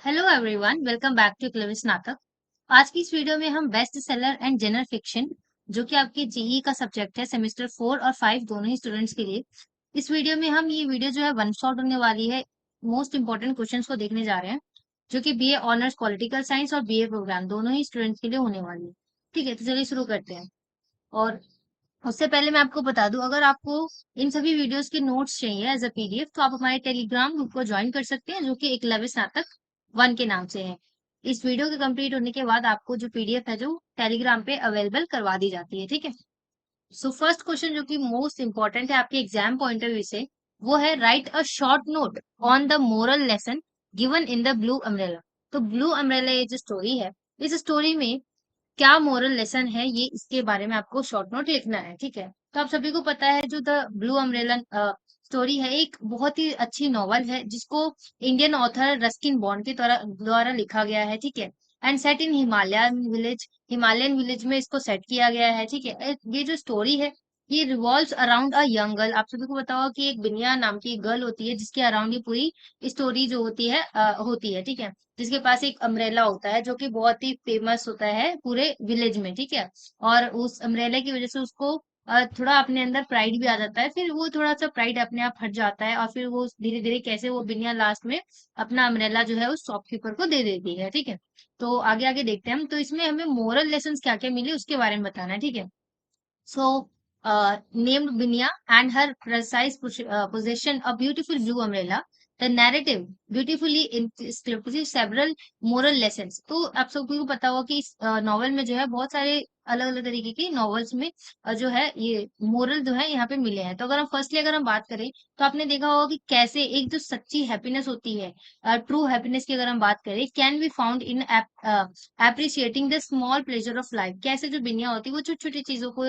Hello everyone, welcome back to clever Snatak. आज की इस वीडियो में हम best seller and general fiction, जो कि आपके जेई का सब्जेक्ट है सेमेस्टर 4 और 5 दोनों ही स्टूडेंट्स के लिए। इस वीडियो में हम ये वीडियो जो है वन शॉट होने वाली है। मोस्ट इंपॉर्टेंट क्वेश्चंस को देखने जा रहे हैं, जो कि बीए ऑनर्स पॉलिटिकल साइंस और बीए प्रोग्राम दोनों ही स्टूडेंट्स के लिए होने वाली है। ठीक है, तो चलिए शुरू करते हैं। और उससे पहले मैं आपको बता दूं, अगर आपको इन सभी वीडियोस के नोट्स चाहिए एज अ पीडीएफ, तो आप हमारे टेलीग्राम ग्रुप को ज्वाइन कर सकते हैं, जो कि एकलव्य स्नातक 1 के नाम से है। इस वीडियो के कंप्लीट होने के बाद आपको जो पीडीएफ है जो टेलीग्राम पे अवेलेबल करवा दी जाती है। ठीक है। सो फर्स्ट क्वेश्चन, जो कि मोस्ट इंपॉर्टेंट है आपके एग्जाम पॉइंट ऑफ व्यू से, वो है right a short note on the moral lesson given in the blue umbrella. तो ब्लू अम्ब्रेला ये जो स्टोरी है, इस स्टोरी में क्या मोरल लेसन है, ये इसके बारे में आपको शॉर्ट नोट लिखना है। ठीक है। तो आप सभी को पता है, जो द ब्लू अम्ब्रेला स्टोरी है, एक बहुत ही अच्छी नॉवल है जिसको इंडियन ऑथर रस्किन बॉन्ड के द्वारा लिखा गया है। ठीक है। And set in Himalayan village में इसको सेट किया गया है। ठीक है। ये जो स्टोरी है, ये revolves around a young girl. आप सभी को पता होगा कि एक बिनिया नाम की गर्ल होती है, जिसके अराउंड ये पूरी स्टोरी जो होती है। ठीक है। जिसके पास एक अम्ब्रेला होता है, जो कि बहुत ही फेमस होता है पूरे विलेज में। ठीक है। और उस अम्ब्रेला की वजह से उसको थोड़ा अपने अंदर प्राइड भी आ जाता है। फिर वो थोड़ा सा प्राइड अपने आप हट जाता है, और फिर वो धीरे धीरे कैसे वो बिनिया लास्ट में अपना अम्ब्रेला जो है उस शॉपकीपर को दे देती है। ठीक है। तो आगे आगे देखते हैं हम। तो इसमें हमें मोरल लेसन क्या क्या मिले उसके बारे में बताना है। ठीक है। So, named Binya and her precise possession a beautiful blue umbrella. The narrative beautifully inscripts several moral lessons. तो आप सबको पता होगा कि इस नॉवल में जो है बहुत सारे अलग अलग तरीके के नॉवेल्स में जो है ये मोरल जो है यहाँ पे मिले हैं। तो अगर हम बात करें, तो आपने देखा होगा कि कैसे एक जो सच्ची हैप्पीनेस होती है, ट्रू हैप्पीनेस की अगर हम बात करें, can be found in appreciating the small pleasure of life. कैसे जो बिनिया होती है वो छोटी छोटी चीजों को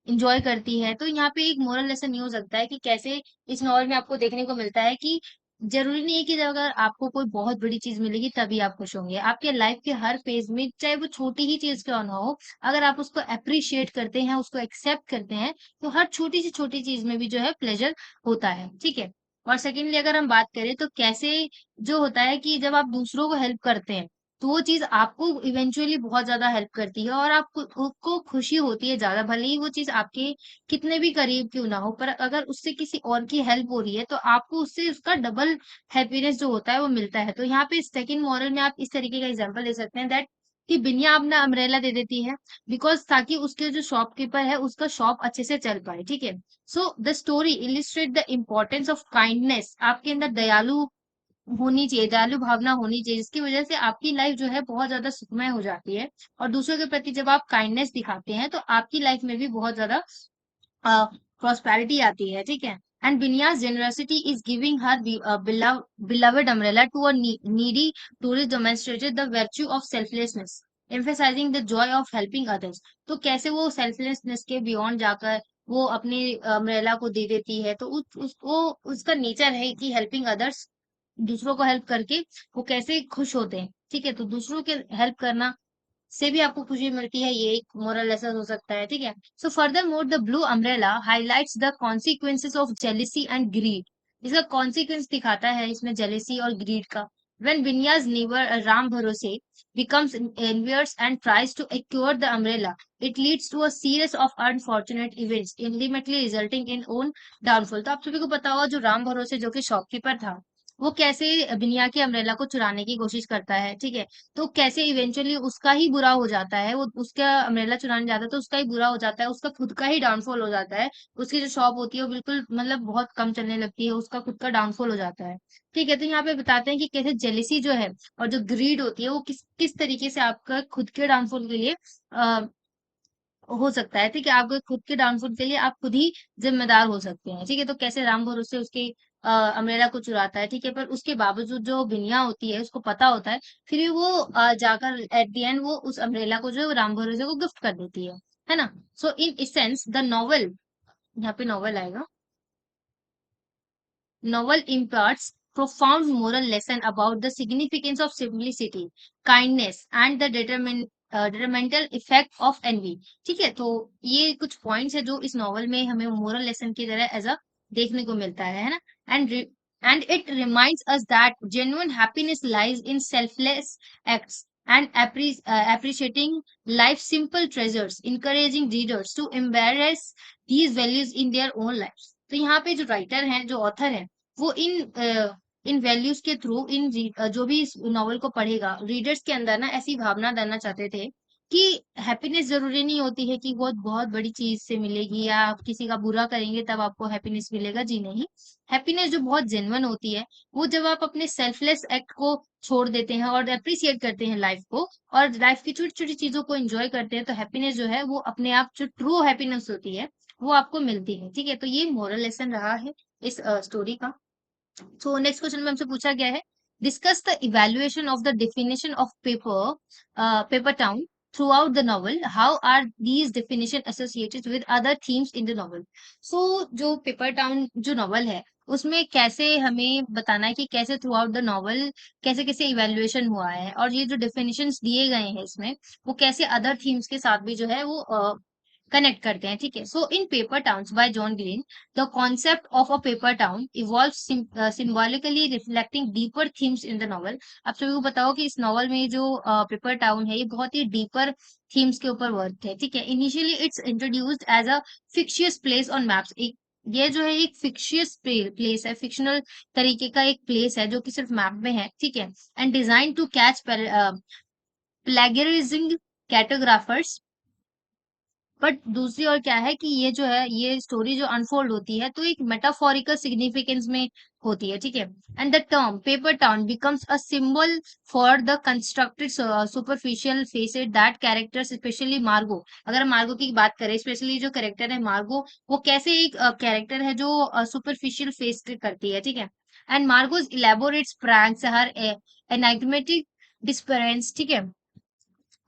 इंजॉय करती है। तो यहाँ पे एक मोरल लेसन ये हो सकता है कि कैसे इस नॉवल में आपको देखने को मिलता है कि जरूरी नहीं है कि अगर आपको कोई बहुत बड़ी चीज मिलेगी तभी आप खुश होंगे। आपके लाइफ के हर फेज में, चाहे वो छोटी ही चीज क्यों ना हो, अगर आप उसको अप्रिशिएट करते हैं, उसको एक्सेप्ट करते हैं, तो हर छोटी सी छोटी चीज में भी जो है प्लेजर होता है। ठीक है। और सेकेंडली अगर हम बात करें, तो कैसे जो होता है कि जब आप दूसरों को हेल्प करते हैं, तो वो चीज आपको इवेंचुअली बहुत ज्यादा हेल्प करती है, और आपको खुशी होती है ज्यादा, भले ही वो चीज आपके कितने भी करीब क्यों ना हो, पर अगर उससे किसी और की हेल्प हो रही है, तो आपको उससे उसका डबल हैप्पीनेस जो होता है वो मिलता है। तो यहाँ पे सेकंड मॉरल में आप इस तरीके का एग्जांपल ले सकते हैं, दैट कि बिनिया अपना अम्ब्रेला दे देती है बिकॉज ताकि उसके जो शॉपकीपर है उसका शॉप अच्छे से चल पाए। ठीक है। So the story illustrate the importance of kindness. आपके अंदर दयालु भावना होनी चाहिए, जिसकी वजह से आपकी लाइफ जो है बहुत ज्यादा सुखमय हो जाती है। और दूसरों के प्रति जब आप काइंडनेस दिखाते हैं, तो आपकी लाइफ में भी बहुत ज्यादा प्रॉस्पेरिटी आती है। ठीक है। And Binya's generosity is giving her beloved umbrella to a needy tourist demonstrated the virtue of selflessness, emphasizing the joy of helping others। तो कैसे वो सेल्फलेसनेस के बियॉन्ड जाकर वो अपनी अम्ब्रेला को दे देती है, तो उसको उसका नेचर है कि हेल्पिंग अदर्स, दूसरों को हेल्प करके वो कैसे खुश होते हैं। ठीक है। तो दूसरों के हेल्प करना से भी आपको खुशी मिलती है, ये एक मोरल लेसन हो सकता है। ठीक है। So further more the blue umbrella highlights the consequences of jealousy and greed. इसका कॉन्सिक्वेंस दिखाता है इसमें जेलिसी और ग्रीड का। When Vinya's neighbor Ram Bharose becomes envious and tries to acquire the umbrella, it leads to a series of unfortunate events, ultimately resulting in own downfall। तो आप सभी को पता होगा, जो राम भरोसे जो कि शॉपकीपर था, वो कैसे बिनिया की अम्ब्रेला को चुराने की कोशिश करता है। ठीक है। तो कैसे इवेंचुअली उसका ही बुरा हो जाता है, वो उसका अम्ब्रेला चुराने जाता है तो उसका ही बुरा हो जाता है, उसका खुद का ही डाउनफॉल हो जाता है। उसकी जो शॉप होती है वो बिल्कुल मतलब बहुत कम चलने लगती है, उसका खुद का डाउनफॉल हो जाता है। ठीक है। तो यहाँ पे बताते हैं कि कैसे जेलिसी जो है और जो ग्रीड होती है वो किस किस तरीके से आपका खुद के डाउनफॉल के लिए हो सकता है। ठीक है। आपके खुद के डाउनफॉल के लिए आप खुद ही जिम्मेदार हो सकते हैं। ठीक है। तो कैसे राम भरोसे उसके अम्ब्रेला को चुराता है। ठीक है। पर उसके बावजूद जो बिनिया होती है उसको पता होता है, फिर भी वो जाकर एट द एंड वो उस अम्ब्रेला को जो है वो राम भरोसे को गिफ्ट कर देती है ना। सो इन इसेंस द नॉवल, यहाँ पे नॉवल आएगा, novel imparts profound moral lesson about the significance of simplicity, kindness, and the detrimental effect of envy। ठीक है। तो ये कुछ पॉइंट्स है जो इस नॉवल में हमें मोरल लेसन की तरह एज अ देखने को मिलता है ना। And and it reminds us that genuine happiness lies in selfless acts and appreciating life's simple treasures, encouraging readers to embrace these values in their own lives. तो यहाँ पे जो राइटर हैं, जो ऑथर हैं, वो इन वैल्यूज के थ्रू जो भी इस नॉवल को पढ़ेगा, रीडर्स के अंदर ना ऐसी भावना डालना चाहते थे कि हैप्पीनेस जरूरी नहीं होती है कि बहुत बहुत बड़ी चीज से मिलेगी या आप किसी का बुरा करेंगे तब आपको हैप्पीनेस मिलेगा। जी नहीं, हैप्पीनेस जो बहुत जेन्युइन होती है वो जब आप अपने सेल्फलेस एक्ट को छोड़ देते हैं और अप्रिसिएट करते हैं लाइफ को और लाइफ की छोटी छोटी चीजों को एंजॉय करते हैं, तो हैप्पीनेस जो है वो अपने आप, जो ट्रू हैप्पीनेस होती है वो आपको मिलती है। ठीक है, तो ये मोरल लेसन रहा है इस स्टोरी का। सो नेक्स्ट क्वेश्चन में हमसे पूछा गया है, discuss the evaluation of the definition of paper town throughout the novel, how are these definition associated with other themes in the novel. So जो पेपर टाउन जो novel है उसमें कैसे हमें बताना है कि कैसे थ्रू आउट द नॉवल कैसे कैसे इवेल्युएशन हुआ है और ये जो डेफिनेशंस दिए गए हैं इसमें वो कैसे अदर थीम्स के साथ भी जो है वो कनेक्ट करते हैं। ठीक है, so in paper towns by John Green, the concept of a paper town evolve symbolically reflecting deeper themes in the novel. आप सभी को बताओ कि इस नॉवल में जो पेपर टाउन है ये बहुत ही डीपर थीम्स के ऊपर वर्क है। ठीक है, initially it's introduced as a fictitious place on maps. एक ये जो है एक फिक्शियस प्लेस है, फिक्शनल तरीके का एक प्लेस है जो कि सिर्फ मैप में है। ठीक है, and design to catch plagiarism cartographers. But दूसरी ओर क्या है कि ये जो है ये स्टोरी जो अनफोल्ड होती है तो एक मेटाफोरिकल सिग्निफिकेंस में होती है। ठीक है, and the term paper town becomes a symbol for the constructed superficial facet that characters, specially मार्गो। अगर हम मार्गो की बात करें, स्पेशली जो कैरेक्टर है मार्गो, वो कैसे एक कैरेक्टर है जो सुपरफिशियल फेस करती है। ठीक है, एंड मार्गोज इलेबोरेट्स प्रैंक्स हर एनाग्मेटिक डिस्परेंस। ठीक है,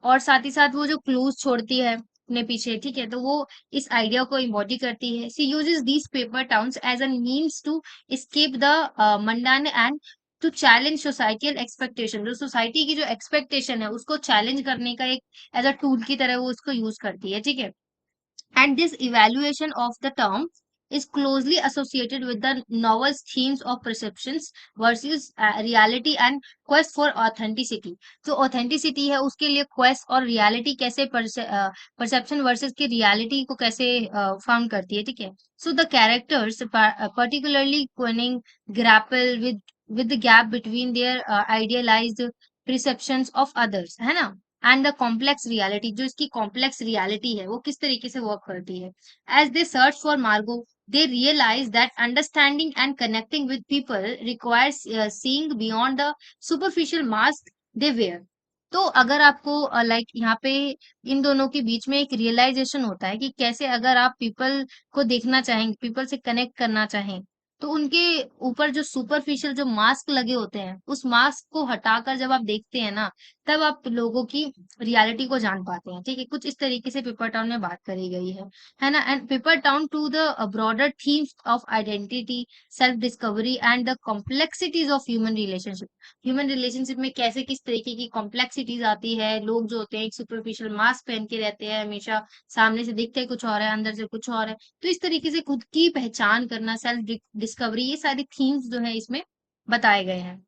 और साथ ही साथ वो जो क्लूज छोड़ती है अपने पीछे। ठीक है, तो वो इस आइडिया को इम्बॉडी करती है। She uses these paper towns as an means to escape the mundane and to challenge societal expectation. जो सोसाइटी की जो एक्सपेक्टेशन है उसको चैलेंज करने का एक एज अ टूल की तरह वो उसको यूज करती है। ठीक है, and this evaluation of the term is closely associated with the novel's themes of perceptions versus reality and quest for authenticity। जो authenticity है उसके लिए quest और reality कैसे perception versus की reality को कैसे फाउंड करती है। ठीक है, so the characters particularly Quening grapple with the gap between their idealized perceptions of others, है ना, एंड द कॉम्प्लेक्स रियलिटी। जो इसकी कॉम्प्लेक्स रियलिटी है वो किस तरीके से वर्क करती है। एज दे सर्च फॉर मार्गो, they realize that understanding and connecting with people requires seeing beyond the superficial mask they wear। तो अगर आपको लाइक यहाँ पे इन दोनों के बीच में एक रियलाइजेशन होता है कि कैसे अगर आप पीपल को देखना चाहेंगे, पीपल से कनेक्ट करना चाहें, तो उनके ऊपर जो सुपरफिशियल जो मास्क लगे होते हैं उस मास्क को हटाकर जब आप देखते हैं ना, तब आप लोगों की रियलिटी को जान पाते हैं। ठीक है, कुछ इस तरीके से पेपर टाउन में बात करी गई है ना। And paper town to the broader themes of identity, self discovery and the complexities of human relationship. Human relationship में कैसे किस तरीके की कॉम्प्लेक्सिटीज आती है, लोग जो होते हैं एक सुपरफिशियल मास्क पहन के रहते हैं हमेशा, सामने से दिखते कुछ और है अंदर से कुछ और है। तो इस तरीके से खुद की पहचान करना, सेल्फ डिस्कवरी, ये सारी थीम्स जो है इसमें बताए गए हैं।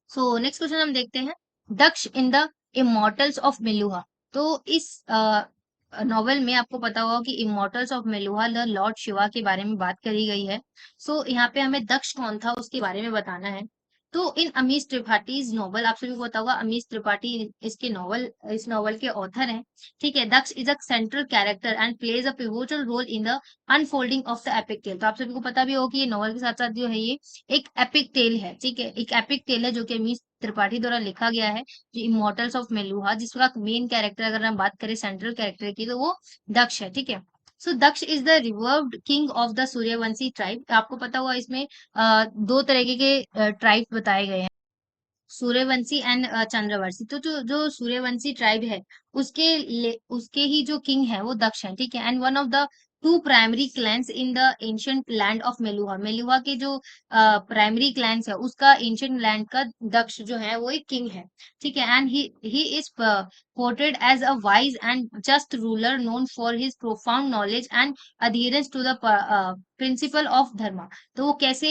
सो नेक्स्ट क्वेश्चन हम देखते हैं, Daksha in the immortals of Meluha. तो इस नॉवेल में आपको पता होगा कि Immortals of Meluha the lord Shiva के बारे में बात करी गई है। सो यहाँ पे हमें दक्ष कौन था उसके बारे में बताना है। तो इन अमीश त्रिपाठी नॉवल, आप सभी को पता होगा अमीश त्रिपाठी इसके नॉवल, इस नॉवल के ऑथर हैं। ठीक है, Daksha is a central character and plays a pivotal role in the unfolding of the epic tale. तो आप सभी को पता भी होगा कि ये नॉवल के साथ साथ जो है ये एक एपिक टेल है। ठीक है, एक एपिक टेल है जो कि अमीश त्रिपाठी द्वारा लिखा गया है, जो इमोर्टल्स ऑफ मेलुहा, जिसका मेन कैरेक्टर अगर हम बात करें सेंट्रल कैरेक्टर की तो वो दक्ष है। ठीक है, so Daksha is the revered king of the Suryavanshi tribe. आपको पता हुआ इसमें दो तरीके के ट्राइब बताए गए हैं, सूर्यवंशी एंड चंद्रवंशी। तो जो जो सूर्यवंशी ट्राइब है उसके ही जो किंग है वो दक्ष है। ठीक है, and one of the two primary clans in the ancient land of Meluha. Meluha के जो प्राइमरी क्लैंस है उसका एंशियंट लैंड का दक्ष जो है वो एक किंग है, ठीक है। And he is portrayed as a wise and just ruler known for his profound knowledge and adherence to the principle of dharma। तो वो कैसे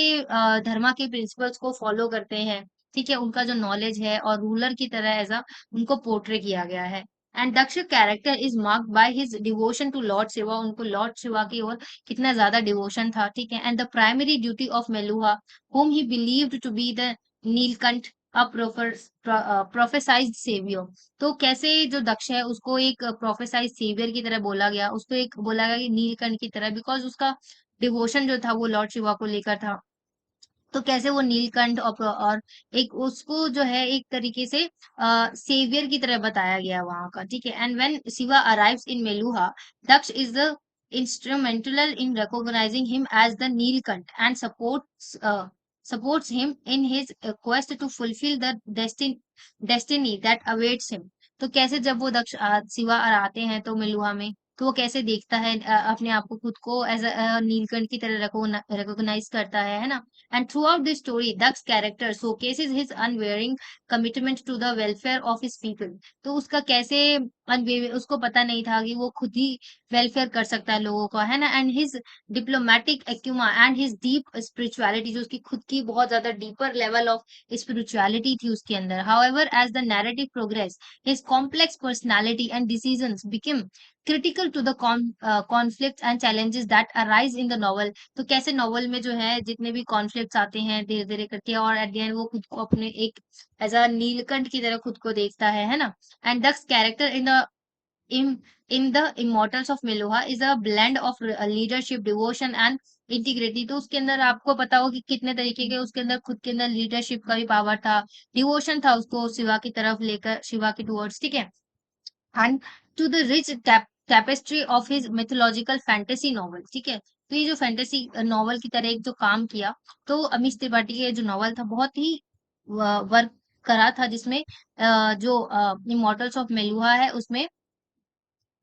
धर्मा के प्रिंसिपल्स को फॉलो करते हैं, ठीक है, उनका जो नॉलेज है और रूलर की तरह एज अ उनको पोर्ट्रे किया गया है। And Daksha character is marked by his devotion to lord Shiva, उनको लॉर्ड शिवा की ओर कितना ज्यादा डिवोशन था, ठीक है। And the primary duty of Meluha whom he believed to be the Neelkanth a prophesied saviour. तो कैसे जो दक्ष है उसको एक प्रोफेसाइज सेवियर की तरह बोला गया, उसको एक बोला गया कि नीलकंठ की तरह, बिकॉज उसका डिवोशन जो था वो लॉर्ड शिवा को लेकर था। तो कैसे वो नीलकंठ और एक उसको जो है एक तरीके से सेवियर की तरह बताया गया वहां का, ठीक है। And when Shiva arrives in Meluha, Daksha is the instrumental in recognizing him as the Nilkant and supports him in his quest to fulfill the destiny that awaits him। तो कैसे जब वो दक्ष शिवा आते हैं तो मेलुहा में, तो वो कैसे देखता है अपने आप को खुद को एज अ नीलकंठ की तरह रिकॉग्नाइज करता है ना। And throughout this story, Duck's character showcases his unwavering commitment to the welfare of his people। तो उसका कैसे उसको पता नहीं था कि वो खुद ही वेलफेयर कर सकता है लोगों का, है ना। And his diplomatic acumen and his deep spirituality, जो उसकी खुद की बहुत ज्यादा डीपर लेवल ऑफ स्पिरिचुअलिटी थी उसके अंदर। However as the narrative progress, his complex personality and decisions become critical to the conflicts and challenges that arise in the novel। तो कैसे नॉवल में जो है जितने भी कॉन्फ्लिक्ट्स आते हैं धीरे धीरे करके, और एट द एंड वो खुद को अपने एक एज अ नीलकंठ की तरह खुद को देखता है ना। And Daksha's character in in the immortals of Meluha is a blend of leadership, devotion and integrity. तो उसके अंदर आपको पता हो कि कितने तरीके के उसके अंदर खुद के अंदर लीडरशिप का भी पावर था, डिवोशन था उसको शिवा की तरफ लेकर, शिवा के टुवर्ड्स, ठीक है। And to the rich tapestry of his mythological fantasy novel, ठीक है। तो ये जो फैंटेसी नॉवल की तरह एक जो काम किया, तो अमीश त्रिपाठी के जो नॉवल था बहुत ही वर्क करा था, जिसमें जो इमॉर्टल्स ऑफ मेलुहा है उसमें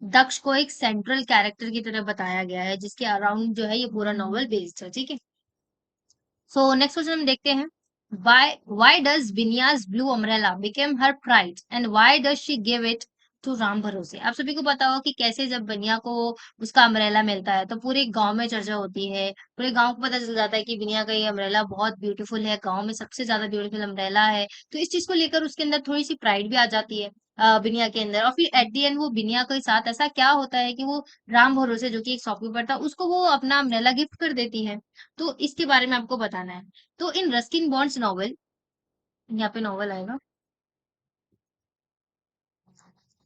दक्ष को एक सेंट्रल कैरेक्टर की तरह बताया गया है, जिसके अराउंड जो है ये पूरा नॉवल बेस्ड है, ठीक है। सो नेक्स्ट क्वेश्चन हम देखते हैं, why does Binya's blue umbrella became her pride and why does she give it to Ram भरोसे। आप सभी को पता हो कि कैसे जब बिनिया को उसका अम्ब्रेला मिलता है तो पूरे गांव में चर्चा होती है, पूरे गांव को पता चल जाता है कि बिनिया का ये अम्ब्रेला बहुत ब्यूटीफुल है, गांव में सबसे ज्यादा ब्यूटीफुल अम्ब्रेला है। तो इस चीज को लेकर उसके अंदर थोड़ी सी प्राइड भी आ जाती है बिनिया के अंदर। और फिर एट दी एंड वो बिनिया के साथ ऐसा क्या होता है कि वो राम भरोसे जो कि एक शॉपकीपर था उसको वो अपना अम्ब्रेला गिफ्ट कर देती है। तो इसके बारे में आपको बताना है। तो इन रस्किन बॉन्ड्स नॉवल, यहाँ पे नॉवल आएगा,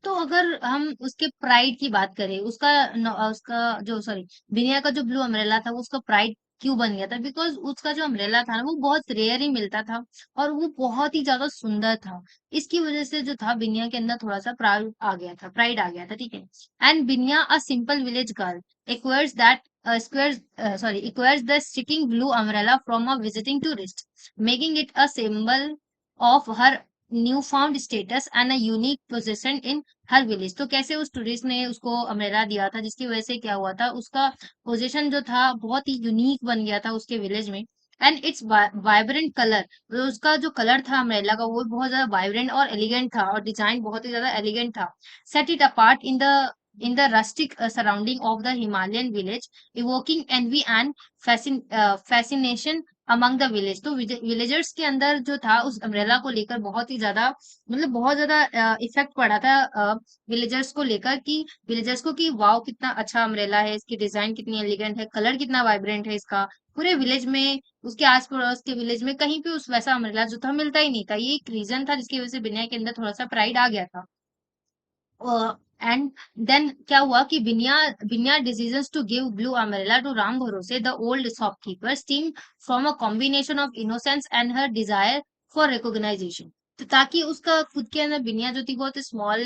तो अगर हम उसके प्राइड की बात करें, उसका जो सॉरी बिनिया का जो ब्लू अम्ब्रेला था वो उसका प्राइड क्यों बन गया था, बिकॉज उसका जो अम्ब्रेला था ना वो बहुत रेयर ही मिलता था और वो बहुत ही ज्यादा सुंदर था। इसकी वजह से जो था बिनिया के अंदर थोड़ा सा प्राइड आ गया था, ठीक है। एंड बिनिया a simple village girl acquires that acquires the sticking blue umbrella from a visiting tourist, making it a symbol of her new found status and a unique position in her village. तो कैसे उस tourist ने उसको umbrella दिया था, जिसकी वजह से क्या हुआ था, उसका पोजीशन जो था बहुत ही यूनिक बन गया था उसके विलेज में। एंड इट्स वाइब्रेंट कलर, उसका जो कलर था अम्ब्रेला का वो बहुत ज्यादा वाइब्रेंट और एलिगेंट था, और डिजाइन बहुत ही ज्यादा एलिगेंट था। Set it apart in the rustic surrounding of the Himalayan village, evoking envy and fascination among the village. तो विलेजर्स के अंदर जो था उस अम्ब्रेला को लेकर बहुत ही ज्यादा, मतलब बहुत ज्यादा इफेक्ट पड़ा था विलेजर्स को लेकर, कि विलेजर्स को कि वाओ कितना अच्छा अम्ब्रेला है, इसकी डिजाइन कितनी एलिगेंट है, कलर कितना वाइब्रेंट है इसका। पूरे विलेज में, उसके आस पड़ोस के विलेज में कहीं पे उस वैसा अम्ब्रेला जो था मिलता ही नहीं था। ये एक रीजन था जिसकी वजह से बिनिया के अंदर थोड़ा सा प्राइड आ गया था। एंड देन क्या हुआ कि Binya decision to give blue umbrella to Ram Bharose the old shopkeeper stem from a combination of innocence and her desire for recognization. तो ताकि उसका खुद के अंदर बिनिया जो थी बहुत स्मॉल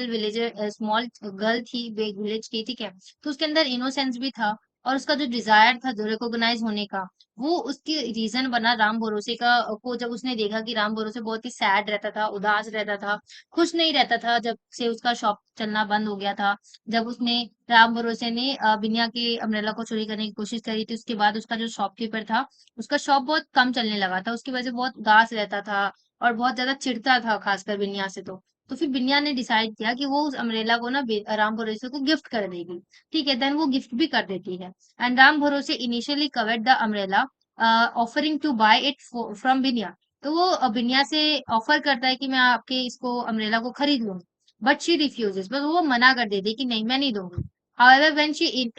गर्ल थी, विलेज की, ठीक है। तो उसके अंदर इनोसेंस भी था, और उसका जो डिजायर था जो रिकॉग्नाइज होने का, वो उसकी रीजन बना राम भरोसे का को जब उसने देखा कि राम भरोसे बहुत ही सैड रहता था, उदास रहता था, खुश नहीं रहता था जब से उसका शॉप चलना बंद हो गया था। जब उसने राम भरोसे ने बिनिया के अम्ब्रेला को चोरी करने की कोशिश करी थी, उसके बाद उसका जो शॉपकीपर था, उसका शॉप बहुत कम चलने लगा था, उसकी वजह से बहुत उदास रहता था और बहुत ज्यादा चिढ़ता था, खासकर बिनिया से। तो फिर बिनिया ने डिसाइड किया कि वो उस अम्ब्रेला को ना राम भरोसे को गिफ्ट कर देगी। ठीक है, देन वो गिफ्ट भी कर देती है। And Ram Bharose initially covered the umbrella, offering to buy it from Binya. तो वो बिनिया से ऑफर करता है कि मैं आपके इसको अम्ब्रेला को खरीद लूंगी, बट शी रिफ्यूजेस, बस वो मना कर देती है कि नहीं, मैं नहीं दूंगी। However when she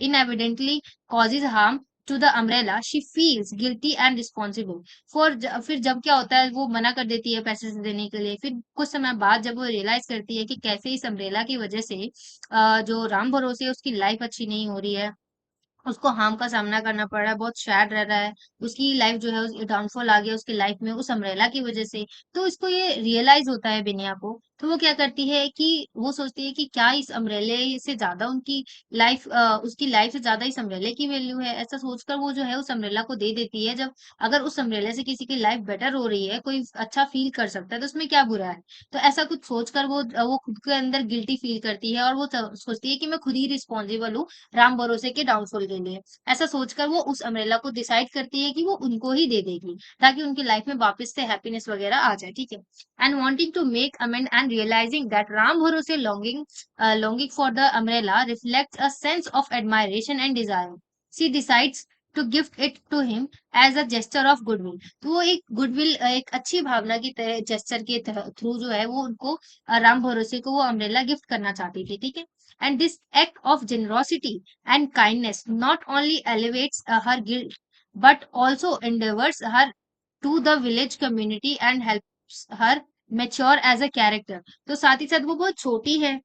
inadvertently causes harm to the umbrella, she feels guilty and responsible for. फिर जब क्या होता है, वो मना कर देती है पैसे से देने के लिए। फिर कुछ समय बाद जब वो रियलाइज करती है कि कैसे इस अम्ब्रेला की वजह से जो राम भरोसे है उसकी लाइफ अच्छी नहीं हो रही है, उसको हार्म का सामना करना पड़ रहा है, बहुत सैड रह रहा है, उसकी लाइफ जो है उस डाउनफॉल आ गया उसकी लाइफ में उस अम्ब्रेला की वजह से। तो इसको ये रियलाइज होता है बिनिया को। तो वो क्या करती है कि वो सोचती है कि क्या इस अम्ब्रेले से ज्यादा उनकी लाइफ, उसकी लाइफ से ज्यादा इस अम्ब्रेले की वैल्यू है। ऐसा सोचकर वो जो है उस अम्ब्रेला को दे देती है। जब अगर उस अम्ब्रेले से किसी की लाइफ बेटर हो रही है, कोई अच्छा फील कर सकता है, तो उसमें क्या बुरा है। तो ऐसा कुछ सोचकर वो खुद के अंदर गिल्टी फील करती है, और वो सोचती है कि मैं खुद ही रिस्पॉन्सिबल हूँ राम भरोसे के डाउनफॉल के लिए। ऐसा सोचकर वो उस अम्ब्रेला को डिसाइड करती है कि वो उनको ही दे देगी, ताकि उनकी लाइफ में वापस से हैप्पीनेस वगैरह आ जाए। ठीक है, and wanting to make amend and realising that Ram Bharose longing for the umbrella reflects a sense of admiration and desire, she decides to gift it to him as a gesture of goodwill। तो वो एक goodwill, एक अच्छी भावना की तरह gesture के through जो है वो उनको राम भरोसे को वो अम्ब्रेला गिफ्ट करना चाहती थी। ठीक है, and this act of generosity and kindness not only elevates her guilt, but also endeavors her to the village community and helps her mature as a character। तो साथ ही साथ वो बहुत छोटी है,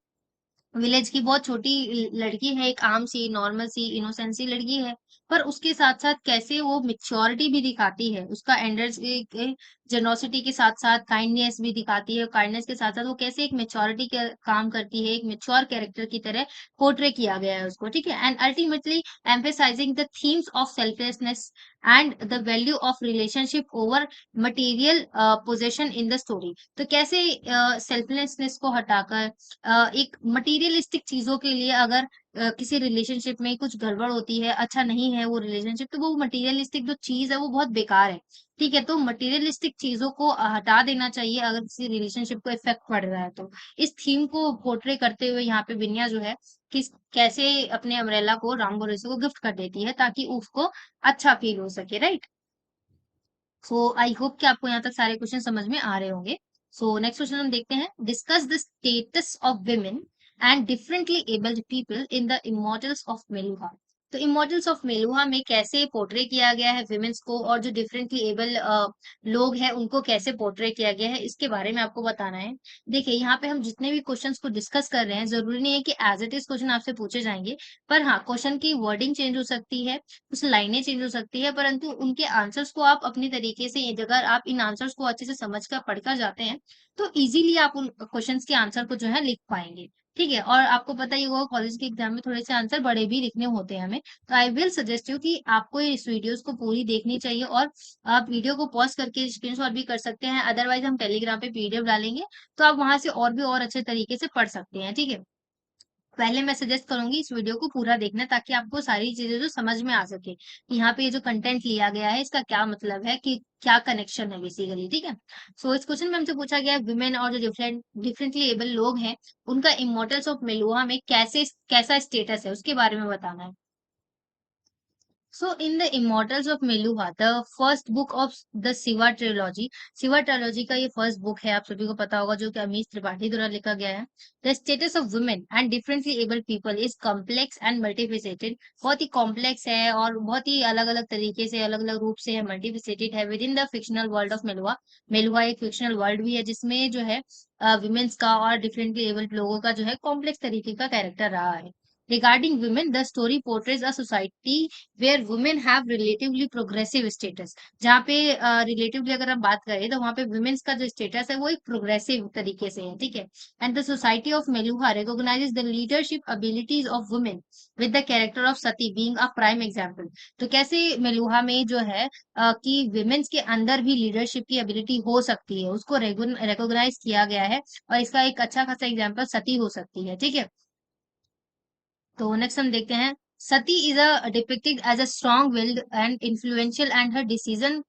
विलेज की बहुत छोटी लड़की है, एक आम सी नॉर्मल सी इनोसेंट सी लड़की है, पर उसके साथ साथ कैसे वो मिच्योरिटी भी दिखाती है, उसका एंडर्स जेनोसिटी के साथ साथ काइंडनेस भी दिखाती है। काइंडनेस के साथ साथ वो कैसे एक मेच्योरिटी का काम करती है, एक मेच्योर कैरेक्टर की तरह पोर्ट्रे किया गया है उसको। ठीक है, and ultimately emphasizing the themes of selflessness and the value of relationship over material possession in the story. तो कैसे सेल्फलेसनेस को हटाकर एक मटेरियलिस्टिक चीजों के लिए, अगर किसी रिलेशनशिप में कुछ गड़बड़ होती है, अच्छा नहीं है वो रिलेशनशिप, तो वो मटेरियलिस्टिक जो चीज है वो बहुत बेकार है। ठीक है, तो मटेरियलिस्टिक चीजों को हटा देना चाहिए अगर किसी रिलेशनशिप को इफेक्ट पड़ रहा है। तो इस थीम को पोर्ट्रे करते हुए यहाँ पे बिनिया जो है किस कैसे अपने अम्ब्रेला को राम भरोसे को गिफ्ट कर देती है, ताकि उसको अच्छा फील हो सके, राइट। सो आई होप कि आपको यहाँ तक सारे क्वेश्चन समझ में आ रहे होंगे। सो नेक्स्ट क्वेश्चन हम देखते हैं, discuss the status of women and differently abled people in the immortals of Meluha. तो इमोर्टल्स ऑफ मेलुहा में कैसे पोर्ट्रे किया गया है विमेन्स को, और जो डिफरेंटली एबल लोग हैं उनको कैसे पोर्ट्रे किया गया है, इसके बारे में आपको बताना है। देखिए, यहाँ पे हम जितने भी क्वेश्चंस को डिस्कस कर रहे हैं, जरूरी नहीं है कि एज इट इज क्वेश्चन आपसे पूछे जाएंगे, पर हाँ, क्वेश्चन की वर्डिंग चेंज हो सकती है, कुछ लाइनें चेंज हो सकती है, परंतु उनके आंसर्स को आप अपनी तरीके से, अगर आप इन आंसर्स को अच्छे से समझकर पढ़कर जाते हैं, तो इजीली आप उन क्वेश्चंस के आंसर को जो है लिख पाएंगे। ठीक है, और आपको पता ही होगा कॉलेज के एग्जाम में थोड़े से आंसर बड़े भी लिखने होते हैं हमें। तो आई विल सजेस्ट यू कि आपको इस वीडियोस को पूरी देखनी चाहिए, और आप वीडियो को पॉज करके स्क्रीनशॉट भी कर सकते हैं, अदरवाइज हम टेलीग्राम पे पीडीएफ डालेंगे, तो आप वहां से और भी और अच्छे तरीके से पढ़ सकते हैं। ठीक है, पहले मैं सजेस्ट करूंगी इस वीडियो को पूरा देखना, ताकि आपको सारी चीजें जो समझ में आ सके कि यहाँ पे ये जो कंटेंट लिया गया है इसका क्या मतलब है, कि क्या कनेक्शन है बेसिकली। ठीक है, सो इस क्वेश्चन में हमसे पूछा गया है विमेन और जो डिफरेंटली एबल लोग हैं उनका इमोर्टल्स ऑफ मेलुहा में कैसा स्टेटस है उसके बारे में बताना है। So, in the Immortals of Meluha, the first book of the Shiva trilogy का ये फर्स्ट बुक है, आप सभी को पता होगा, जो कि अमीश त्रिपाठी द्वारा लिखा गया है। The status of women and differently abled people is complex and multifaceted. बहुत ही कॉम्प्लेक्स है और बहुत ही अलग अलग तरीके से, अलग अलग रूप से है, मल्टीफेसेटेड है within the fictional world of Meluha. Meluha एक फिक्शनल वर्ल्ड भी है जिसमें जो है विमेन्स का और डिफरेंटली एबल्ड लोगों का जो है कॉम्प्लेक्स तरीके का कैरेक्टर रहा है। Regarding women, the story portrays a society where women have relatively progressive status. जहाँ पे रिलेटिवली अगर हम बात करें तो वहाँ पे वुमेन्स का जो स्टेटस है वो एक प्रोग्रेसिव तरीके से है, ठीक है। And the society of Meluha recognises the leadership abilities of women with the character of Sati being a prime example. तो कैसे मेलुहा में जो है कि वुमेन्स के अंदर भी लीडरशिप की एबिलिटी हो सकती है, उसको रिकॉग्नाइज किया गया है, और इसका एक अच्छा खासा एग्जाम्पल सती हो सकती है, ठीक है। तो नेक्स्ट हम देखते हैं, Sati is a depicted as a strong willed and influential and her decision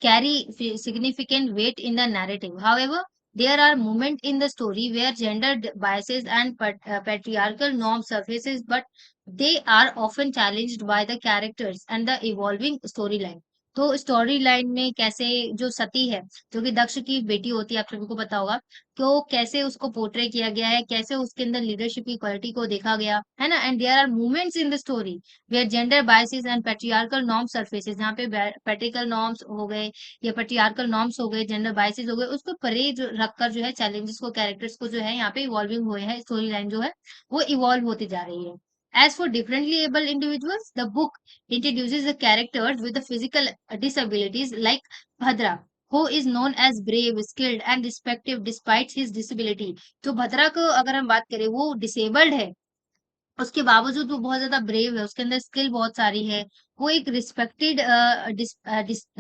carry significant weight in the narrative. However, there are moments in the story where gender biases and patriarchal norms surfaces, but they are often challenged by the characters and the evolving storyline. तो story line में कैसे जो सती है, जो कि दक्ष की बेटी होती है, आप सभी को पता होगा, तो कैसे उसको पोर्ट्रे किया गया है, कैसे उसके अंदर लीडरशिप की क्वालिटी को देखा गया है ना। And there are movements in the story where gender biases and patriarchal norms surfaces, जहाँ पे पेट्रिकल नॉर्म्स हो गए या पेट्रियार्कल नॉर्म्स हो गए, जेंडर बायसेस हो गए, उसको परे जो रखकर जो है चैलेंजेस को, कैरेक्टर्स को जो है यहाँ पे इवॉल्विंग हुए हैं, स्टोरी लाइन जो है वो इवॉल्व होती जा रही है। As for differently able individuals, the book introduces the characters with the physical disabilities like Bhadra, who is known as brave, skilled and respected despite his disability. तो भद्रा को अगर हम बात करें, वो डिसेबल्ड है, उसके बावजूद वो बहुत ज्यादा ब्रेव है, उसके अंदर स्किल बहुत सारी है, वो एक रिस्पेक्टेड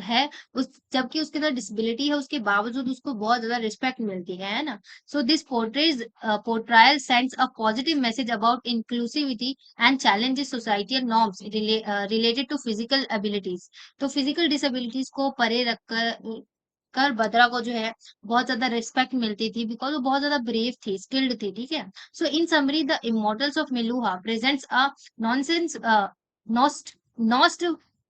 है, उस जबकि उसके अंदर डिसेबिलिटी है, उसके बावजूद उसको बहुत ज्यादा रिस्पेक्ट मिलती है ना। So this portrayal sends a positive message about inclusivity and challenges societal norms related to physical abilities. तो फिजिकल डिसेबिलिटीज को परे रखकर बद्रा को जो है बहुत ज्यादा रिस्पेक्ट मिलती थी, बिकॉज वो बहुत ज्यादा ब्रेव थी, स्किल्ड थी, ठीक है। So in summary, the Immortals of Meluha presents a nonsense, nost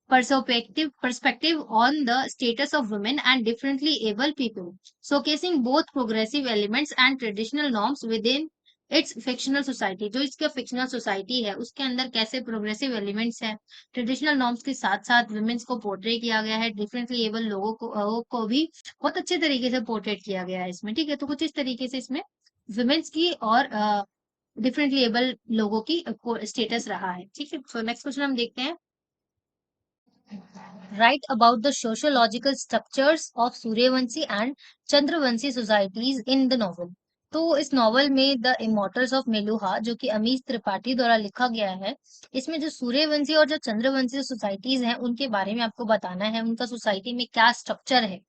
perspective on the status of women and differently able people, showcasing both progressive elements and traditional norms within its fictional society. जो इसका fictional society है उसके अंदर कैसे progressive elements है, traditional norms के साथ साथ वुमेन्स को पोर्ट्रे किया गया है, डिफरेंटली एबल लोगों को भी बहुत अच्छे तरीके से पोर्ट्रेट किया गया है इसमें, ठीक है। तो कुछ इस तरीके से इसमें वुमेन्स की और डिफरेंटली एबल लोगों की स्टेटस रहा है, ठीक है। सो नेक्स्ट क्वेश्चन हम देखते हैं, right about the sociological structures of Suryavanshi and Chandravanshi societies in the novel. तो इस नॉवल में द इमोर्टल्स ऑफ मेलुहा, जो कि अमीश त्रिपाठी द्वारा लिखा गया है, इसमें जो सूर्यवंशी और जो चंद्रवंशी सोसाइटीज हैं उनके बारे में आपको बताना है, उनका सोसाइटी में क्या स्ट्रक्चर है,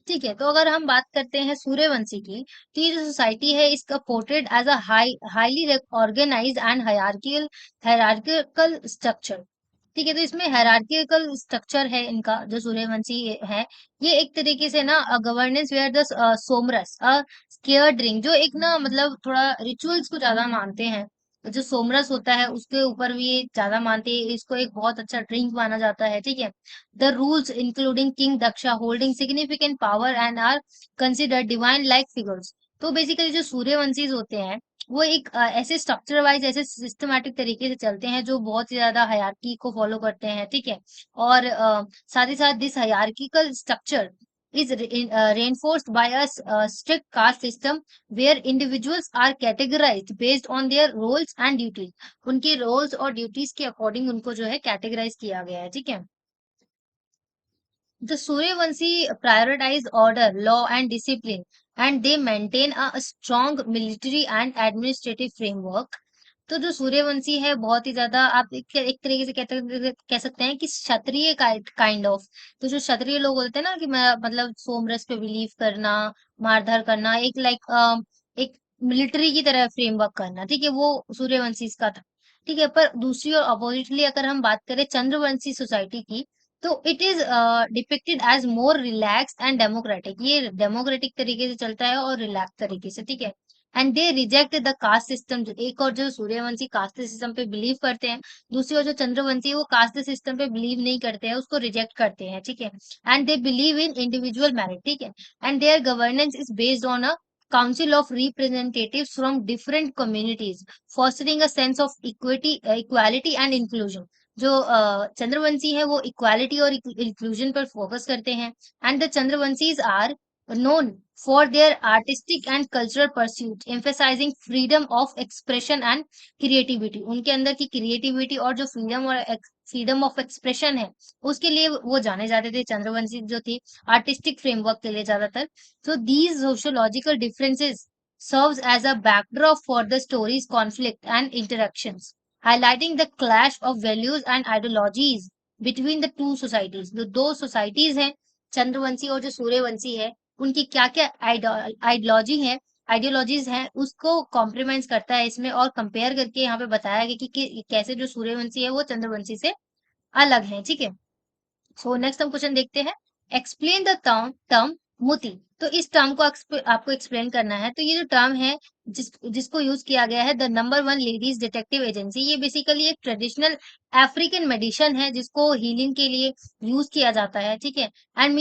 ठीक है। तो अगर हम बात करते हैं सूर्यवंशी की, तो ये जो सोसाइटी है इसका portrait as a highly organise and hierarchical structure, ठीक है। तो इसमें हायरार्किकल स्ट्रक्चर है इनका, जो सूर्यवंशी है, ये एक तरीके से ना governance where the somras scare drink, जो एक ना मतलब थोड़ा रिचुअल्स को ज्यादा मानते हैं, जो सोमरस होता है उसके ऊपर भी ये ज्यादा मानते हैं, इसको एक बहुत अच्छा ड्रिंक माना जाता है, ठीक है। The rules including king Daksha holding significant power and are considered divine like figures. तो बेसिकली जो सूर्यवंशीज होते हैं वो एक ऐसे स्ट्रक्चर वाइज, ऐसे सिस्टमैटिक तरीके से चलते हैं जो बहुत ही ज्यादा हायरार्की को फॉलो करते हैं, ठीक है। और साथ ही साथ this hierarchical structure is reinforced by a strict caste system where individuals are categorized based on their roles and duties। उनके roles और duties के according उनको जो है categorize किया गया है, ठीक है। The Suryavanshi prioritize order, law, and discipline, and they maintain a strong military and administrative framework। तो जो सूर्यवंशी है बहुत ही ज्यादा, आप एक तरीके से कह सकते हैं कि क्षत्रिय काइंड ऑफ। तो जो क्षत्रिय लोग होते हैं ना, कि मतलब सोमरस पे बिलीव करना, मारधर करना, एक लाइक एक मिलिट्री की तरह फ्रेमवर्क करना, ठीक है, वो सूर्यवंशी का था, ठीक है। पर दूसरी और अपोजिटली अगर हम बात करें चंद्रवंशी सोसाइटी की, तो it is depicted as more relax and democratic, ये डेमोक्रेटिक तरीके से चलता है और रिलैक्स तरीके से, ठीक है। And they reject the caste system. एक और जो सूर्यवंशी कास्ट सिस्टम पे बिलीव करते हैं, दूसरी ओर जो चंद्रवंशी वो कास्ट सिस्टम पे बिलीव नहीं करते हैं, उसको रिजेक्ट करते हैं, ठीक है। And they believe in individual merit, ठीक है। And their governance is based on a council of representatives from different communities fostering a sense of equality and inclusion। जो चंद्रवंशी है वो इक्वालिटी और इंक्लूजन पर फोकस करते हैं। And the Chandravanshis are known for their artistic and cultural pursuits, emphasizing freedom of expression and creativity. उनके अंदर की creativity और जो freedom of expression है, उसके लिए वो जाने जाते थे, चंद्रवंशी जो थी, artistic framework के लिए ज्यादातर. So these sociological differences serves as a backdrop for the story's conflict and interactions, highlighting the clash of values and ideologies between the two societies. जो दो societies हैं, चंद्रवंशी और जो सूर्यवंशी है, उनकी क्या-क्या आइडियोलॉजीज हैं, उसको कॉम्प्लीमेंट करता है इसमें, और कंपेयर करके यहाँ पे बताया गया कि कैसे जो सूर्यवंशी है वो चंद्रवंशी से अलग है. ठीक है. सो नेक्स्ट हम क्वेश्चन देखते हैं. Explain the term muti. तो इस टर्म को आपको एक्सप्लेन करना है. तो ये जो टर्म है जिसको यूज किया गया है, the number one ladies detective agency, ये बेसिकली एक ट्रेडिशनल अफ्रीकन मेडिसिन है जिसको हीलिंग के लिए यूज किया जाता है. ठीक है. And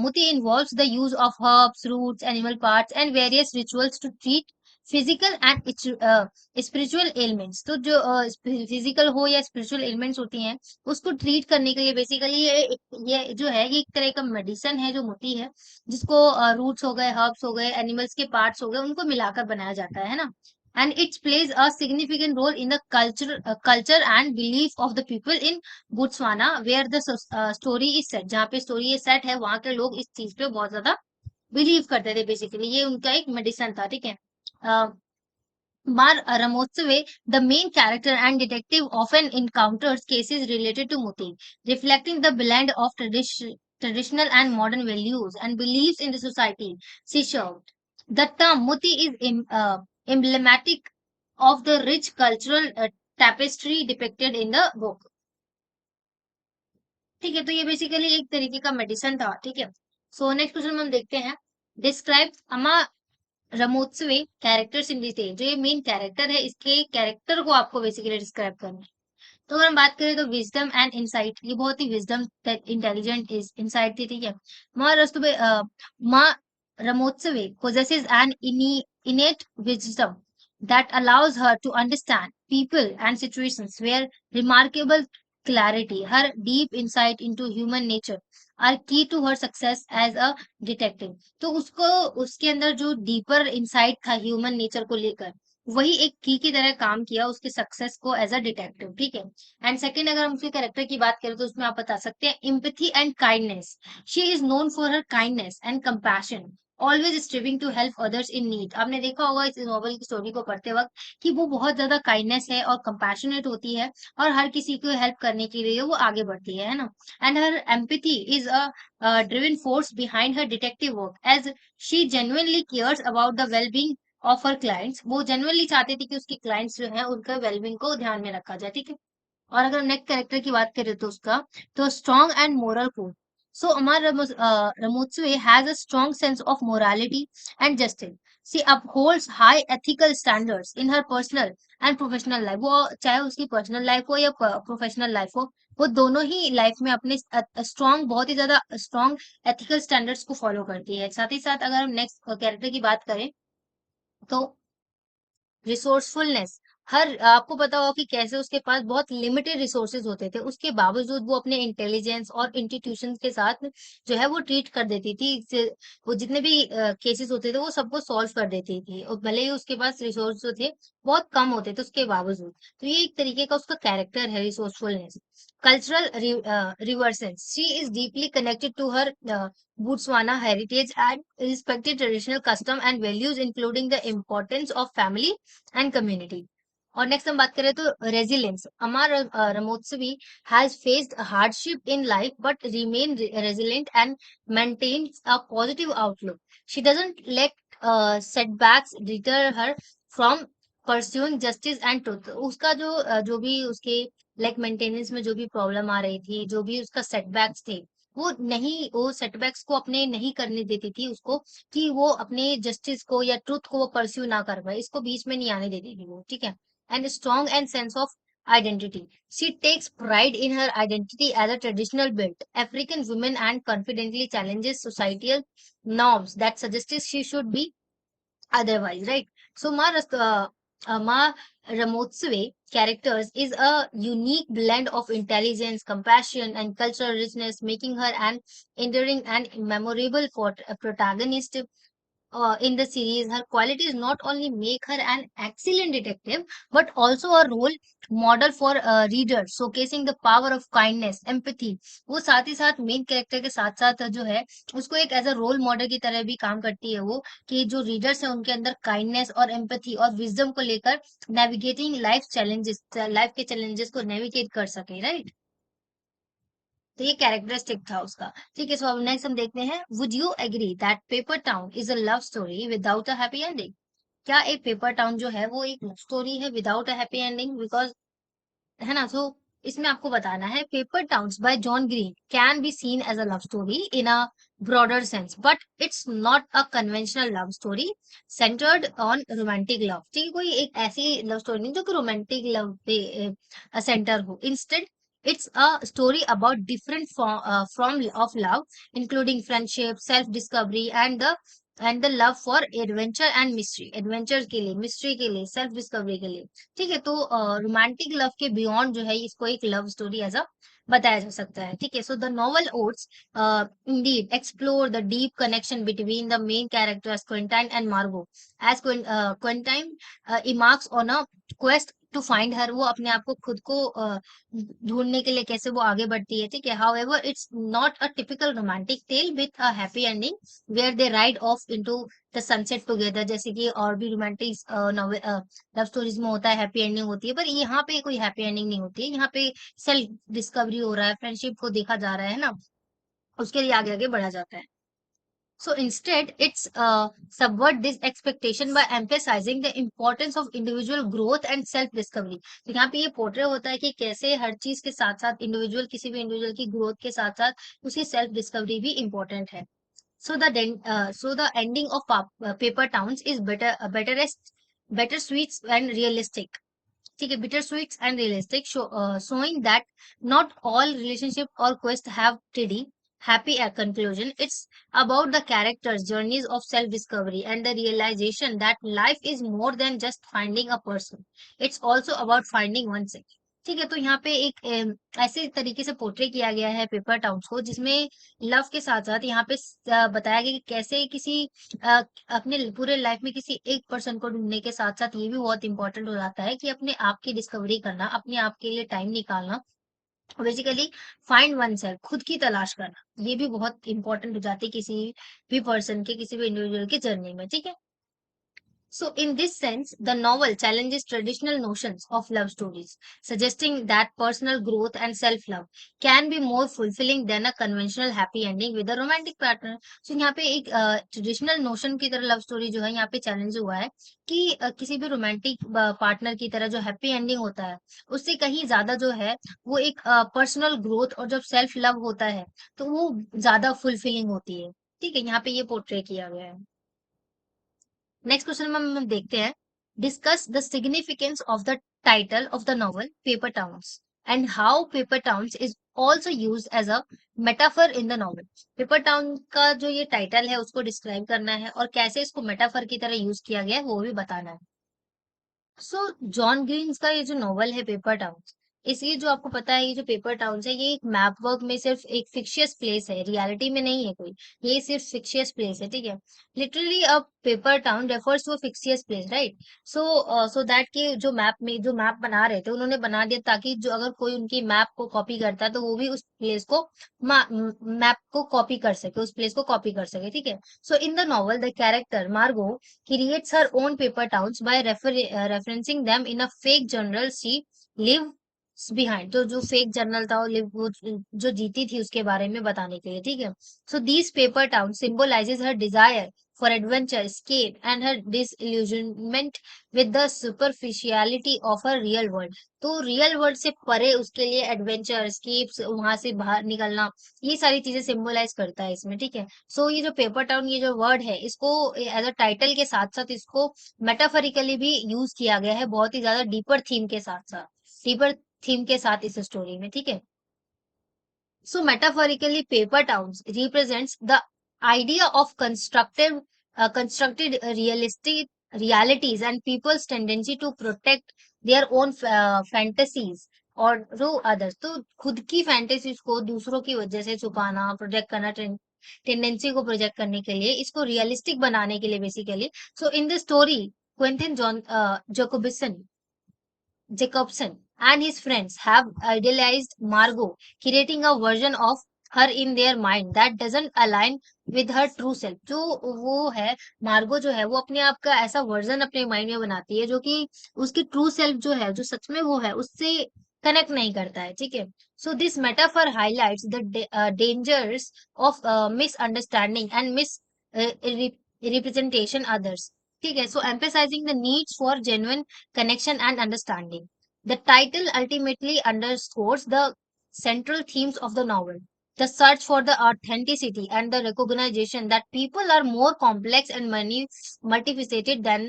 muti involves the use of herbs, roots, animal parts and various rituals to treat physical and spiritual elements. तो जो फिजिकल हो या स्पिरिचुअल एलिमेंट्स होती हैं, उसको ट्रीट करने के लिए बेसिकली ये जो है, ये एक तरह का मेडिसिन है जो होती है, जिसको रूट्स हो गए, हर्ब्स हो गए, एनिमल्स के पार्ट्स हो गए, उनको मिलाकर बनाया जाता है ना. And it's plays a significant role in the culture and belief of the people in Botswana where the story is set. जहाँ पे स्टोरी ये सेट है, वहां के लोग इस चीज पे बहुत ज्यादा बिलीव करते थे. बेसिकली ये उनका एक मेडिसिन था. ठीक है. Mar Ramotswe, the main character and detective, often encounters cases related to Muti, reflecting the blend of traditional and modern values and beliefs in the society she served. The term Muti is emblematic of the rich cultural tapestry depicted in the book. ठीक है. तो ये basically एक तरीके का medicine था. ठीक है. सो नेक्स्ट क्वेश्चन हम देखते हैं. डिस्क्राइब अमा रमोत्सवे कैरेक्टर्स इन डिटेल. जो ये मेन कैरेक्टर है, इसके कैरेक्टर को आपको बेसिकली डिस्क्राइब करना है. तो अगर हम बात करें तो विजडम एंड इंसाइट, ये बहुत ही विजडम इंटेलिजेंट इंसाइट थी. ठीक है. माँ रस्तुबे माँ रमोत्सवे possesses an innate wisdom that allows her to understand people and situations where remarkable clarity, her deep insight into human nature are key to her success as a detective. तो उसको उसके अंदर जो डीपर इंसाइट था human nature को लेकर, वही एक की तरह काम किया उसके सक्सेस को एज अ डिटेक्टिव. ठीक है. एंड सेकंड, अगर हम उसके कैरेक्टर की बात करें तो उसमें आप बता सकते हैं empathy and kindness. She is known for her kindness and compassion, always striving to help others in need. आपने देखा होगा इस नॉवल की स्टोरी को पढ़ते वक्त कि वो बहुत ज्यादा काइंडनेस है और कंपैशनेट होती है, और हर किसी को हेल्प करने के लिए वो आगे बढ़ती है ना. And her empathy is a driven force behind her detective work, as she genuinely cares about the wellbeing of her clients. वो जेनुअनली चाहते थे कि उसके क्लाइंट्स जो है उनका वेलबींग को ध्यान में रखा जाए. ठीक है. और अगर नेक्स्ट कैरेक्टर की बात करें तो उसका, तो strong and moral code. So Mma Ramotswe has a strong sense of morality and justice. She upholds high ethical standards in her personal and professional life. वो चाहे उसकी पर्सनल लाइफ हो या प्रोफेशनल लाइफ हो, वो दोनों ही लाइफ में अपने स्ट्रॉन्ग, बहुत ही ज्यादा स्ट्रॉन्ग एथिकल स्टैंडर्ड्स को फॉलो करती है. साथ ही साथ अगर हम नेक्स्ट कैरेक्टर की बात करें तो रिसोर्सफुलनेस. हर आपको पता होगा कि कैसे उसके पास बहुत लिमिटेड रिसोर्सेज होते थे, उसके बावजूद वो अपने इंटेलिजेंस और इंस्टीट्यूशन के साथ जो है वो ट्रीट कर देती थी. वो जितने भी केसेस होते थे वो सबको सॉल्व कर देती थी, और भले ही उसके पास रिसोर्स जो थे बहुत कम होते थे उसके बावजूद. तो ये एक तरीके का उसका कैरेक्टर है, resourcefulness. Cultural reverence. She is deeply connected to her Botswana heritage and respected traditional custom and values, including the importance of family and community. और नेक्स्ट हम बात करें तो resilience. Mma Ramotswe has faced hardship in life but remain resilient and maintains a positive outlook. She doesn't let setbacks deter her from pursuing justice and truth. उसका जो भी उसके like maintenance में जो भी प्रॉब्लम आ रही थी, जो भी उसका सेटबैक्स थे, वो सेटबैक्स को अपने नहीं करने देती थी उसको, कि वो अपने जस्टिस को या ट्रुथ को वो परस्यू ना कर पाए, इसको बीच में नहीं आने देती थी वो. ठीक है. And strong and sense of identity. She takes pride in her identity as a traditional built African woman and confidently challenges societal norms that suggest she should be otherwise, right? So, Ma Ramotswe characters is a unique blend of intelligence, compassion, and cultural richness, making her an enduring and memorable protagonist in the series. Her qualities not only make her an excellent detective, but also a role model for readers, showcasing the power of kindness, empathy. वो साथ ही साथ main character के साथ साथ जो है उसको एक एज अ रोल मॉडल की तरह भी काम करती है वो, कि जो रीडर्स है उनके अंदर काइंडनेस और एम्पैथी और विजडम को लेकर नेविगेटिंग लाइफ के चैलेंजेस को नेविगेट कर सके, राइट। तो ये कैरेक्टरिस्टिक था उसका। ठीक है, सो अब नेक्स्ट हम देखते हैं, would you agree that paper town is a love story without a happy ending? क्या एक पेपर टाउन जो है वो एक लव स्टोरी है without a happy ending? Because है ना, सो इसमें आपको बताना है, paper towns by John Green can be seen as a love story in a broader sense, but it's not a conventional love story centred on romantic love. ठीक है, कोई एक ऐसी लव स्टोरी नहीं जो कि रोमांटिक लव पे centre हो। Instead it's a story about different form of love, including friendship, self discovery, and the love for adventure and mystery, adventure के लिए, मिस्ट्री के लिए, सेल्फ डिस्कवरी के लिए। ठीक है, तो रोमांटिक लव के बियॉन्ड जो है इसको एक लव स्टोरी ऐसा बताया जा सकता है। ठीक है, so the novel oats indeed explore the deep connection between the main characters Quentin and Margot, as Quentin embarks on a quest to find her, वो अपने आप को खुद को ढूंढने के लिए कैसे वो आगे बढ़ती है। ठीक है, however it's not a typical romantic tale with a happy ending where they ride off into the sunset together, जैसे कि और भी रोमांटिक नॉवेल लव स्टोरीज में होता है, हैप्पी एंडिंग होती है, पर यहाँ पे कोई हैप्पी एंडिंग नहीं होती है। यहाँ पे सेल्फ डिस्कवरी हो रहा है, फ्रेंडशिप को देखा जा रहा है ना, उसके लिए आगे आगे बढ़ा जाता है। So instead, it's subvert this expectation by emphasizing the importance of individual growth and self discovery. तो यहाँ पे ये पोर्ट्रे होता है कि कैसे हर चीज के साथ साथ इंडिविजुअल, किसी भी इंडिविजुअल की ग्रोथ के साथ साथ उसकी सेल्फ डिस्कवरी भी इम्पोर्टेंट है। So the ending of Paper Towns is better sweets and realistic. ठीक है, bitter sweets and realistic, showing that not all relationship or quest have tidy happy conclusion. It's about the characters journeys of self discovery and the realization that life is more than just finding a person, it's also about finding oneself। ठीक है, तो यहाँ पे एक ऐसे तरीके से portray किया गया है पेपर टाउन्स को, जिसमें लव के साथ साथ यहाँ पे बताया गया कि कैसे किसी अ, अपने पूरे लाइफ में किसी एक पर्सन को ढूंढने के साथ साथ ये भी बहुत इंपॉर्टेंट हो जाता है कि अपने आप की डिस्कवरी करना, अपने आप के लिए टाइम निकालना, बेसिकली फाइंड वन सेल्फ, खुद की तलाश करना, ये भी बहुत इंपॉर्टेंट हो जाती है किसी भी पर्सन के, किसी भी इंडिविजुअल की जर्नी में। ठीक है, so, in this sense, the novel challenges traditional notions of love stories, suggesting that personal growth and self love can be more fulfilling than a conventional happy ending with a romantic partner. So, यहाँ पे एक traditional notion की तरह love story जो है यहाँ पे challenge हुआ है कि किसी भी रोमांटिक पार्टनर की तरह जो हैप्पी एंडिंग होता है उससे कहीं ज्यादा जो है वो एक पर्सनल ग्रोथ और जब सेल्फ लव होता है तो वो ज्यादा फुलफिलिंग होती है। ठीक है, यहाँ पे ये पोर्ट्रे किया गया है। नेक्स्ट क्वेश्चन में हम देखते हैं, discuss the significance of the title of the novel paper towns and how paper towns is also use as a metaphor in the novel. Paper town का जो ये टाइटल है उसको डिस्क्राइब करना है और कैसे इसको मेटाफर की तरह यूज किया गया है वो भी बताना है। सो जॉन ग्रीन्स का ये जो नॉवल है पेपर टाउन्स, इसलिए जो आपको पता है ये जो पेपर टाउन्स है ये एक मैप वर्क में सिर्फ एक फिक्शियस प्लेस है, रियलिटी में नहीं है कोई, ये सिर्फ फिक्शियस प्लेस है। ठीक है, literally a paper town refers to a fictitious place, right. So that कि जो मैप में जो मैप बना रहे थे उन्होंने बना दिया ताकि जो अगर कोई उनकी मैप को कॉपी करता है तो वो भी उस प्लेस को मैप को कॉपी कर सके, उस प्लेस को कॉपी कर सके। ठीक है, so in the novel the character Margo creates her own paper towns by referencing them in a fake journal she lives behind। तो जो फेक जर्नल था वो जो जीती थी उसके बारे में बताने के लिए। ठीक है, सो these paper towns symbolizes her desire for adventure, escape, and her disillusionment with the superficiality of her real world। तो रियल वर्ल्ड से परे उसके लिए एडवेंचर, escapes, वहां से बाहर निकलना, ये सारी चीजें सिंबलाइज करता है इसमें। ठीक है, सो ये जो पेपर टाउन ये जो वर्ड है इसको एज अ टाइटल के साथ साथ इसको मेटाफरिकली भी यूज किया गया है, बहुत ही ज्यादा डीपर थीम के साथ साथ, डीपर थीम के साथ इस स्टोरी में। ठीक है, so metaphorically, paper towns represents the idea of constructed realistic realities and people's tendency to protect their own fantasies और रो अदर्स, तो खुद की फैंटेसीज को दूसरों की वजह से छुपाना, प्रोजेक्ट करना, टेंडेंसी को प्रोजेक्ट करने के लिए, इसको रियलिस्टिक बनाने के लिए basically. So in the story Quinton John Jacobson and his friends have idealized Margot, creating a version of her in their mind that doesn't align with her true self। जो वो है, मार्गो जो है, वो अपने आप का ऐसा वर्जन अपने माइंड में बनाती है जो कि उसकी ट्रू सेल्फ जो है, जो सच में वो है, उससे कनेक्ट नहीं करता है। ठीक है। So this metaphor highlights the dangers of misunderstanding and misrepresentation others. ठीक है। So emphasising the needs for genuine connection and understanding। The title ultimately underscores the central themes of the novel, the search for the authenticity and the recognition that people are more complex and multifaceted than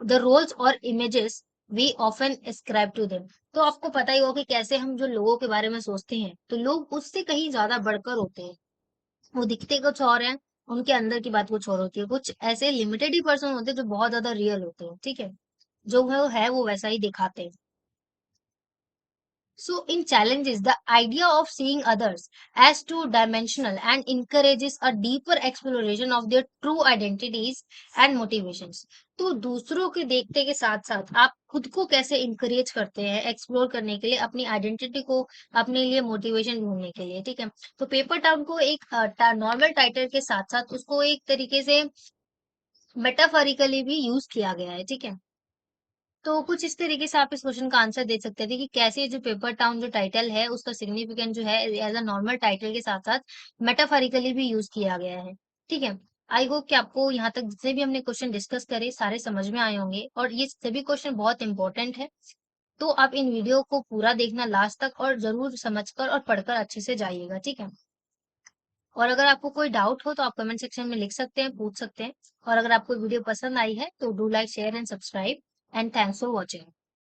the roles or images we often ascribe to them। तो आपको पता ही होगा कि कैसे हम जो लोगों के बारे में सोचते हैं, तो लोग उससे कहीं ज्यादा बढ़कर होते हैं। वो दिखते कुछ और हैं, उनके अंदर की बात कुछ और होती है। कुछ ऐसे लिमिटेड ही पर्सन होते हैं जो बहुत ज्यादा रियल होते हैं। ठीक है। जो है वो वैसा ही दिखाते हैं। So, in challenges, the idea of seeing others as two-dimensional and encourages a deeper exploration of their true identities and motivations। तो दूसरों के देखते के साथ साथ आप खुद को कैसे इंकरेज करते हैं एक्सप्लोर करने के लिए, अपनी आइडेंटिटी को, अपने लिए मोटिवेशन ढूंढने के लिए। ठीक है। तो पेपर टाउन को एक नॉर्मल टाइटल के साथ साथ उसको एक तरीके से मेटाफोरिकली भी यूज किया गया है। ठीक है। तो कुछ इस तरीके से आप इस क्वेश्चन का आंसर दे सकते थे कि कैसे जो पेपर टाउन जो टाइटल है उसका सिग्निफिकेंट जो है एज अ नॉर्मल टाइटल के साथ साथ मेटाफोरिकली भी यूज किया गया है। ठीक है। आई होप कि आपको यहाँ तक जितने भी हमने क्वेश्चन डिस्कस करे सारे समझ में आए होंगे, और ये सभी क्वेश्चन बहुत इंपॉर्टेंट है। तो आप इन वीडियो को पूरा देखना लास्ट तक, और जरूर समझकर और पढ़कर अच्छे से जाइएगा। ठीक है। और अगर आपको कोई डाउट हो तो आप कमेंट सेक्शन में लिख सकते हैं, पूछ सकते हैं। और अगर आपको वीडियो पसंद आई है तो do like, share and subscribe, and thanks for watching.